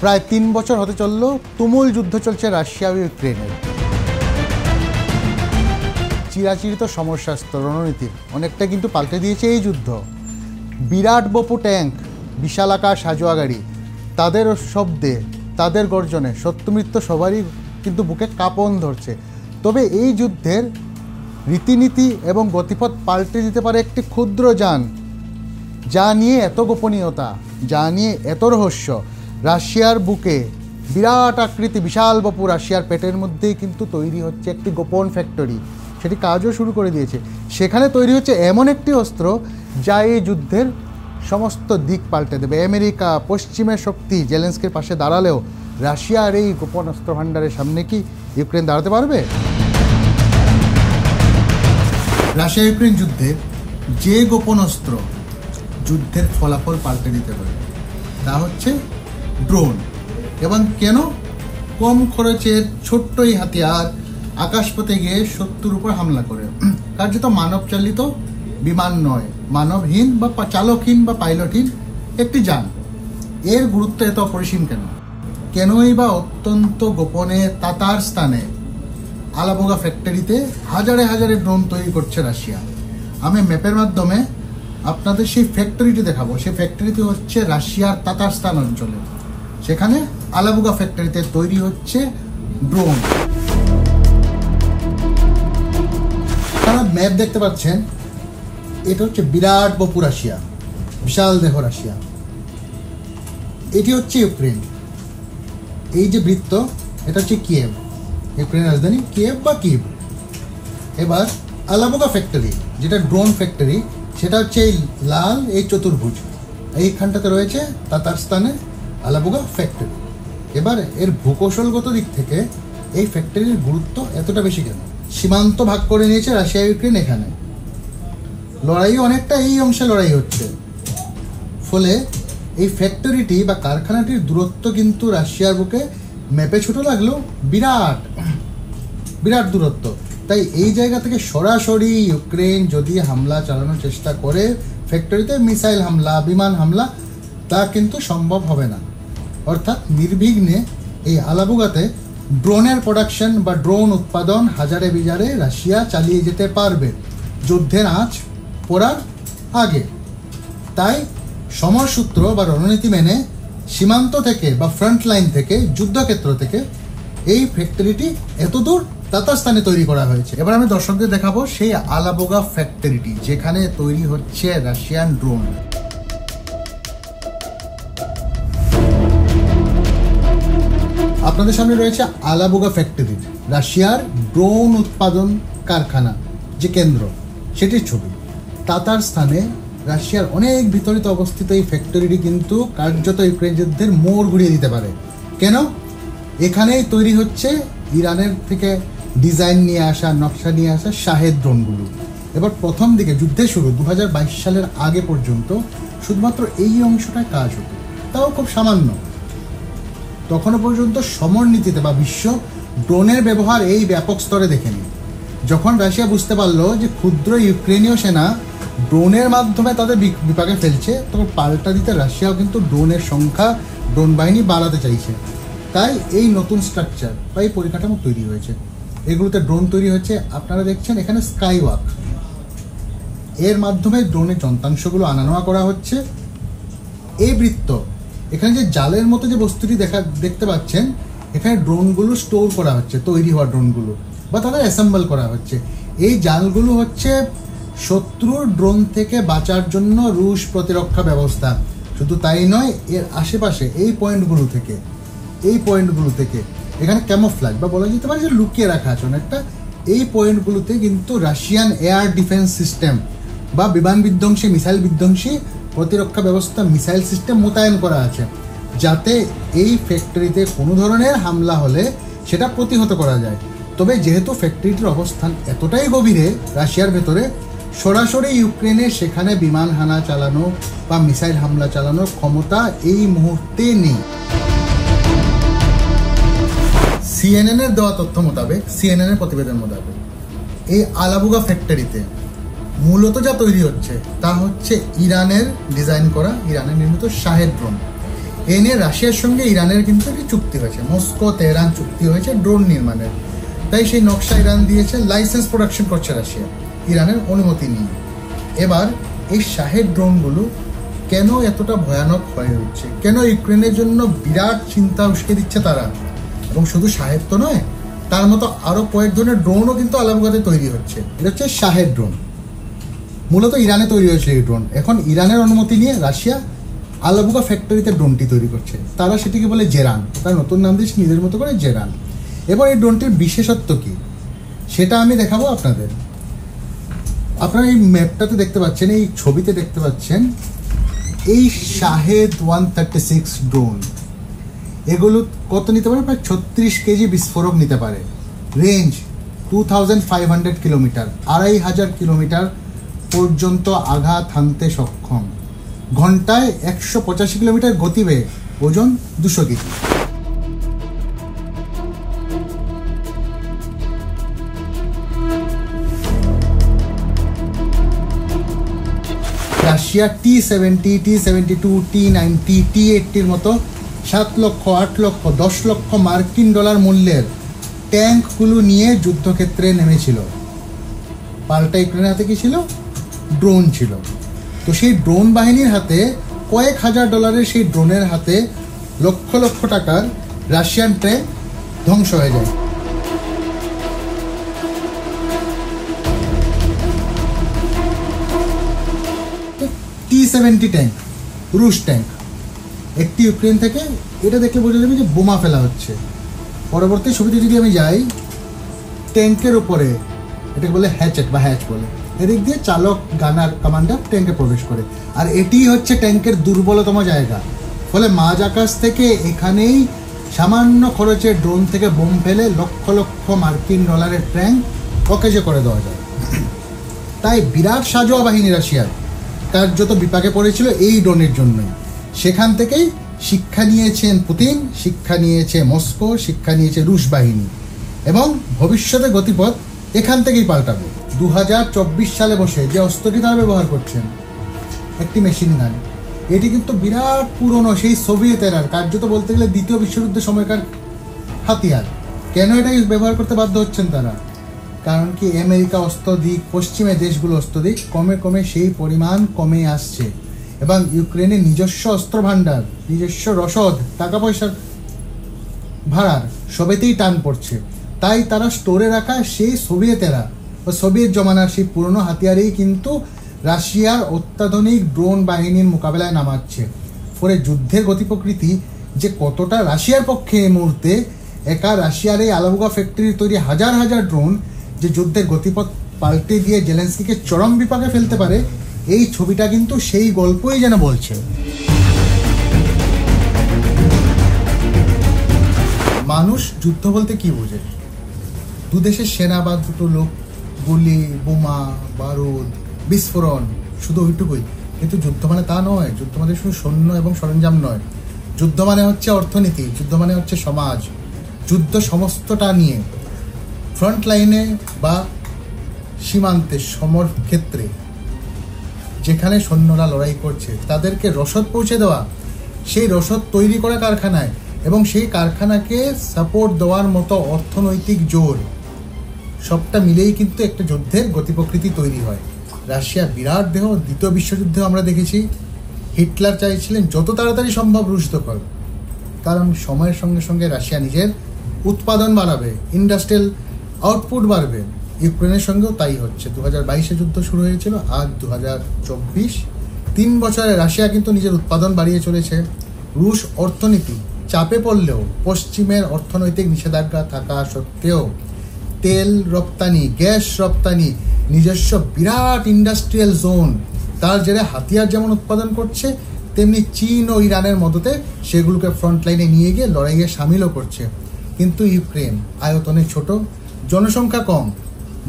প্রায় 3 বছর হতে চলল তুমুল যুদ্ধ চলছে রাশিয়া ও ইউক্রেনের। চিরাচরিত সমরশাস্ত্র রণনীতির অনেকটা কিন্তু পাল্টে দিয়েছে এই যুদ্ধ। বিরাট বপু ট্যাঙ্ক, বিশালাকার সাজোয়া গাড়ি, তাদের শব্দে, তাদের গর্জনে সত্যমৃত্যু সবারই কিন্তু বুকে কাঁপন ধরছে। তবে এই যুদ্ধের রীতিনীতি এবং গতিপথ পাল্টে দিতে পারে একটি ক্ষুদ্র যান, যা নিয়ে এত গোপনীয়তা, যা নিয়ে এত রহস্য। রাশিয়ার বুকে বিরাট আকৃতি বিশাল বপু রাশিয়ার পেটের মধ্যেই কিন্তু তৈরি হচ্ছে একটি গোপন ফ্যাক্টরি। সেটি কাজও শুরু করে দিয়েছে। সেখানে তৈরি হচ্ছে এমন একটি অস্ত্র যা এই যুদ্ধের সমস্ত দিক পাল্টে দেবে। আমেরিকা, পশ্চিমের শক্তি জেলেনস্কির পাশে দাঁড়ালেও রাশিয়ার এই গোপন অস্ত্র ভাণ্ডারের সামনে কি ইউক্রেন দাঁড়াতে পারবে? রাশিয়া ইউক্রেন যুদ্ধে যে গোপন অস্ত্র যুদ্ধের ফলাফল পাল্টে দিতে পারে তা হচ্ছে ড্রোন। এবং কেন? কম খরচের ছোট্ট এই হাতিয়ার আকাশপথে গিয়ে শত্রুর উপর হামলা করে। কার্যত মানব চালিত বিমান নয়, মানবহীন বা চালকহীন বা পাইলটহীন একটি যান। এর গুরুত্ব এত অপরিসীম কেন? কেনই বা অত্যন্ত গোপনে তাতার স্থানে আলাবোগা ফ্যাক্টরিতে হাজারে হাজারে ড্রোন তৈরি করছে রাশিয়া। আমি ম্যাপের মাধ্যমে আপনাদের সেই ফ্যাক্টরিটি দেখাবো। সেই ফ্যাক্টরিটি হচ্ছে রাশিয়ার তাতারস্তান অঞ্চলে। সেখানে আলাবোগা ফ্যাক্টরিতে তৈরি হচ্ছে ড্রোন। আপনারা ম্যাপ দেখতে পাচ্ছেন, এটা হচ্ছে বিরাট বপু রাশিয়া, বিশাল দেহ রাশিয়া। এটি হচ্ছে ইউক্রেন। এই যে বৃত্ত, এটা হচ্ছে কিয়েভ, ইউক্রেনের রাজধানী কিয়েভ বা কিভ। এবার আলাবোগা ফ্যাক্টরি, যেটা ড্রোন ফ্যাক্টরি, সেটা হচ্ছে এই লাল এই চতুর্ভুজ, এইখানটাতে রয়েছে তাতারস্তানে আলাবোগা ফ্যাক্টরি। এবার এর ভূকৌশলগত দিক থেকে এই ফ্যাক্টরির গুরুত্ব এতটা বেশি কেন? সীমান্ত ভাগ করে নিয়েছে রাশিয়া ইউক্রেন। এখানে লড়াই অনেকটা এই অংশে লড়াই হচ্ছে। ফলে এই ফ্যাক্টরিটি বা কারখানাটির দূরত্ব কিন্তু রাশিয়ার বুকে ম্যাপে ছোট লাগলেও বিরাট বিরাট দূরত্ব। তাই এই জায়গা থেকে সরাসরি ইউক্রেন যদি হামলা চালানোর চেষ্টা করে ফ্যাক্টরিতে, মিসাইল হামলা, বিমান হামলা, তা কিন্তু সম্ভব হবে না। অর্থাৎ নির্বিঘ্নে এই আলাবোগাতে ড্রোনের প্রোডাকশন বা ড্রোন উৎপাদন হাজারে বিজারে রাশিয়া চালিয়ে যেতে পারবে যুদ্ধের আঁচ পড়ার আগে। তাই সমরসূত্র বা রণনীতি মেনে সীমান্ত থেকে বা ফ্রন্ট লাইন থেকে, যুদ্ধক্ষেত্র থেকে এই ফ্যাক্টরিটি এতদূর তাতারস্তানে তৈরি করা হয়েছে। এবার আমি দর্শকদের দেখাবো সেই আলাবোগা ফ্যাক্টরিটি, যেখানে তৈরি হচ্ছে রাশিয়ান ড্রোন। আপনাদের সামনে রয়েছে আলাবোগা ফ্যাক্টরির, রাশিয়ার ড্রোন উৎপাদন কারখানা যে কেন্দ্র, সেটির ছবি। তাতারস্তানে রাশিয়ার অনেক বিতরিত অবস্থিত এই ফ্যাক্টরিটি কিন্তু কার্যত ইউক্রেন যুদ্ধের মোড় ঘুরিয়ে দিতে পারে। কেন? এখানেই তৈরি হচ্ছে ইরানের থেকে ডিজাইন নিয়ে আসা, নকশা নিয়ে আসা শাহেদ ড্রোনগুলো। এবার প্রথম দিকে যুদ্ধের শুরু 2022 সালের আগে পর্যন্ত শুধুমাত্র এই অংশটায় কাজ হতো, তাও খুব সামান্য। তখনও পর্যন্ত সমরনীতিতে বা বিশ্ব ড্রোনের ব্যবহার এই ব্যাপক স্তরে দেখেনি। যখন রাশিয়া বুঝতে পারলো যে ক্ষুদ্র ইউক্রেনীয় সেনা ড্রোনের মাধ্যমে তাদের বিপাকে ফেলছে, তখন পাল্টা দিতে রাশিয়াও কিন্তু ড্রোনের সংখ্যা, ড্রোন বাহিনী বাড়াতে চাইছে। তাই এই নতুন স্ট্রাকচার বা এই পরিকাঠামো তৈরি হয়েছে। এগুলোতে ড্রোন তৈরি হচ্ছে। আপনারা দেখছেন এখানে স্কাইওয়াক, এর মাধ্যমে ড্রোনের যন্ত্রাংশগুলো আনা নেওয়া করা হচ্ছে। এই বৃত্ত, এখানে যে জালের মতো যে বস্তুটি দেখতে পাচ্ছেন, এখানে ড্রোনগুলো স্টোর করা হচ্ছে, তৈরি হওয়া ড্রোনগুলো, বা তাদের অ্যাসেম্বল করা হচ্ছে। এই জালগুলো হচ্ছে শত্রুর ড্রোন থেকে বাঁচার জন্য রুশ প্রতিরক্ষা ব্যবস্থা। শুধু তাই নয়, এর আশেপাশে এই পয়েন্টগুলো থেকে এখানে ক্যামোফ্ল্যাজ বা বলা যেতে পারে যে লুকিয়ে রাখা আছে অনেকটা। এই পয়েন্টগুলোতে কিন্তু রাশিয়ান এয়ার ডিফেন্স সিস্টেম বা বিমান বিধ্বংসী, মিসাইল বিধ্বংসী প্রতিরক্ষা ব্যবস্থা, মিসাইল সিস্টেম মোতায়েন করা আছে, যাতে এই ফ্যাক্টরিতে কোনো ধরনের হামলা হলে সেটা প্রতিহত করা যায়। তবে যেহেতু ফ্যাক্টরিটির অবস্থান এতটাই গভীরে রাশিয়ার ভেতরে, সরাসরি ইউক্রেনে সেখানে বিমান হানা চালানো বা মিসাইল হামলা চালানোর ক্ষমতা এই মুহূর্তে নেই। সিএনএনের দেওয়া তথ্য মোতাবেক, সিএনএনের প্রতিবেদন মোতাবেক, এই আলাবোগা ফ্যাক্টরিতে মূলত যা তৈরি হচ্ছে তা হচ্ছে ইরানের ডিজাইন করা, ইরানের নির্মিত শাহেদ ড্রোন। এই নিয়ে রাশিয়ার সঙ্গে ইরানের কিন্তু একটি চুক্তি হয়েছে, মস্কো তেহরান চুক্তি হয়েছে ড্রোন নির্মাণের। তাই সেই নকশা ইরান দিয়েছে, লাইসেন্স প্রোডাকশন করছে রাশিয়া ইরানের অনুমতি নিয়ে। এবার এই শাহেদ ড্রোনগুলো কেন এতটা ভয়ানক হয়ে উঠছে, কেন ইউক্রেনের জন্য বিরাট চিন্তা উস্কে দিচ্ছে তারা, এবং শুধু শাহেদ তো নয়, তার মতো আরো কয়েক ধরনের ড্রোনও কিন্তু আলামগাতে তৈরি হচ্ছে। এটা হচ্ছে শাহেদ ড্রোন, মূলত ইরানে তৈরি হয়েছে এই ড্রোন। এখন ইরানের অনুমতি নিয়ে রাশিয়া আলাবুগা ফ্যাক্টরিতে ড্রোনটি তৈরি করছে, তারা সেটিকে বলে জেরান, তার নতুন নাম দিয়েছে নিজের মতো করে জেরান। এবার এই ড্রোনটির বিশেষত্ব কি সেটা আমি দেখাবো আপনাদের। আপনারা এই ম্যাপটাতে দেখতে পাচ্ছেন, এই ছবিতে দেখতে পাচ্ছেন এই শাহেদ 136 ড্রোন। এগুলো কত নিতে পারে? প্রায় 36 কেজি বিস্ফোরক নিতে পারে। রেঞ্জ 2500 কিলোমিটার, 2500 কিলোমিটার পর্যন্ত আঘাত হানতে সক্ষম। ঘন্টায় 185 কিলোমিটার গতিবেগ, ওজন 200 KG. Russia T-70, T-72, T-90, T-80 মতো 7 লক্ষ, 8 লক্ষ, 10 লক্ষ মার্কিন ডলার মূল্যের ট্যাঙ্কগুলো নিয়ে যুদ্ধক্ষেত্রে নেমেছিল। পাল্টা ইউক্রেনের হাতে কি ছিল? ড্রোন ছিল। তো সেই ড্রোন বাহিনীর হাতে, কয়েক হাজার ডলারের সেই ড্রোনের হাতে লক্ষ লক্ষ টাকার রাশিয়ান ট্যাঙ্ক ধ্বংস হয়ে যায়। T-70 ট্যাঙ্ক, রুশ ট্যাঙ্ক, একটি ইউক্রেন থেকে, এটা দেখলে বোঝা যাবে যে বোমা ফেলা হচ্ছে। পরবর্তী ছবিতে যদি আমি যাই, ট্যাঙ্কের উপরে এটাকে বলে হ্যাচেট বা হ্যাচ বলে, এদিক দিয়ে চালক গানার কমান্ডার ট্যাঙ্কে প্রবেশ করে। আর এটি হচ্ছে ট্যাঙ্কের দুর্বলতম জায়গা। ফলে মাঝ আকাশ থেকে এখানেই সামান্য খরচে ড্রোন থেকে বোম ফেলে লক্ষ লক্ষ মার্কিন ডলারের ট্যাঙ্ক অকেজে করে দেওয়া যায়। তাই বিরাট সাজোয়া বাহিনী রাশিয়ার কার্যত বিপাকে পড়েছিল এই ড্রোনের জন্যই। সেখান থেকেই শিক্ষা নিয়েছেন পুতিন, শিক্ষা নিয়েছে মস্কো, শিক্ষা নিয়েছে রুশ বাহিনী, এবং ভবিষ্যতে গতিপথ এখান থেকেই পাল্টাবে। 2024 সালে বসে যে অস্ত্রটি তারা ব্যবহার করছেন, একটি মেশিন গান, এটি কিন্তু বিরাট পুরনো, সেই সোভিয়েত এরার, কার্যত বলতে গেলে দ্বিতীয় বিশ্বযুদ্ধের সময়কার হাতিয়ার। কেন এটাই ব্যবহার করতে বাধ্য হচ্ছেন তারা? কারণ কি আমেরিকা অস্ত্র দিক, পশ্চিমে দেশগুলো অস্ত্র দিক, কমে কমে সেই পরিমাণ কমে আসছে, এবং ইউক্রেনের নিজস্ব অস্ত্র ভাণ্ডার, নিজস্ব রসদ, টাকা পয়সার ভাড়ার সবেতেই টান পড়ছে। তাই তারা স্টোরে রাখা সেই সোভিয়েতেরা বা সোভিয়েত জমানার সেই পুরনো হাতিয়ারেই কিন্তু রাশিয়ার অত্যাধুনিক ড্রোন বাহিনীর মোকাবেলায় নামাচ্ছে। ফলে যুদ্ধের গতি প্রকৃতি যে কতটা রাশিয়ার পক্ষে এই মুহূর্তে, একা রাশিয়ার এই আলাবুগা ফ্যাক্টরির তৈরি হাজার হাজার ড্রোন যে যুদ্ধের গতিপথ পাল্টে দিয়ে জেলেন্সকিকে চরম বিপাকে ফেলতে পারে, এই ছবিটা কিন্তু সেই গল্পই যেন বলছে। মানুষ যুদ্ধ বলতে কি বোঝে? দু দেশের সেনা বা দুটো লোক, গুলি, বোমা, বারুদ, বিস্ফোরণ, শুধু ওইটুকুই। কিন্তু যুদ্ধ মানে তা নয়। যুদ্ধ মানে শুধু সৈন্য এবং সরঞ্জাম নয়। যুদ্ধ মানে হচ্ছে অর্থনীতি, যুদ্ধ মানে হচ্ছে সমাজ। যুদ্ধ সমস্তটা নিয়ে ফ্রন্ট লাইনে বা সীমান্তে, সমর ক্ষেত্রে যেখানে সৈন্যরা লড়াই করছে তাদেরকে রসদ পৌঁছে দেওয়া, সেই রসদ তৈরি করা কারখানায়, এবং সেই কারখানাকে সাপোর্ট দেওয়ার মতো অর্থনৈতিক জোর, সবটা মিলেই কিন্তু একটা যুদ্ধের গতি প্রকৃতি তৈরি হয়। রাশিয়া বিরাট দেহ, দ্বিতীয় বিশ্বযুদ্ধে আমরা দেখেছি হিটলার চাইছিলেন যত তাড়াতাড়ি সম্ভব রুশ দখল, কারণ সময়ের সঙ্গে সঙ্গে রাশিয়া নিজের উৎপাদন বাড়াবে, ইন্ডাস্ট্রিয়াল আউটপুট বাড়বে। ইউক্রেনের সঙ্গেও তাই হচ্ছে। 2022-এ যুদ্ধ শুরু হয়েছিল, আজ 2024, 3 বছরে রাশিয়া কিন্তু নিজের উৎপাদন বাড়িয়ে চলেছে। রুশ অর্থনীতি চাপে পড়লেও, পশ্চিমের অর্থনৈতিক নিষেধাজ্ঞা থাকা সত্ত্বেও, তেল রপ্তানি, গ্যাস রপ্তানি, নিজস্ব বিরাট ইন্ডাস্ট্রিয়াল জোন, তার জেরে হাতিয়ার যেমন উৎপাদন করছে, তেমনি চীন ও ইরানের মদতে সেগুলোকে ফ্রন্ট লাইনে নিয়ে গিয়ে লড়াইয়ে সামিলও করছে। কিন্তু ইউক্রেন আয়তনে ছোট, জনসংখ্যা কম।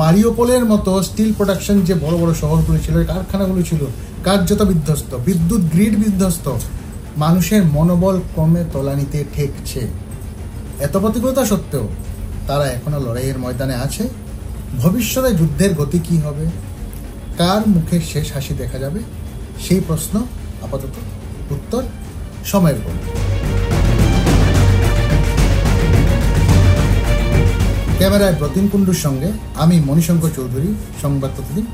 মারিওপোলের মতো স্টিল প্রোডাকশন যে বড় বড় শহরগুলো ছিল, কারখানাগুলো ছিল, কার্যত বিধ্বস্ত, বিদ্যুৎ গ্রিড বিধ্বস্ত, মানুষের মনোবল ক্রমে তলানিতে ঠেকছে। এত প্রতিকূলতা সত্ত্বেও তারা এখনো লড়াইয়ের ময়দানে আছে। ভবিষ্যতে যুদ্ধের গতি কি হবে, কার মুখে শেষ হাসি দেখা যাবে, সেই প্রশ্ন আপাতত উত্তর সময়ের গল্প। ক্যামেরায় প্রতিম কুণ্ডুর সঙ্গে আমি মণিশঙ্কর চৌধুরী, সংবাদ প্রতিদিন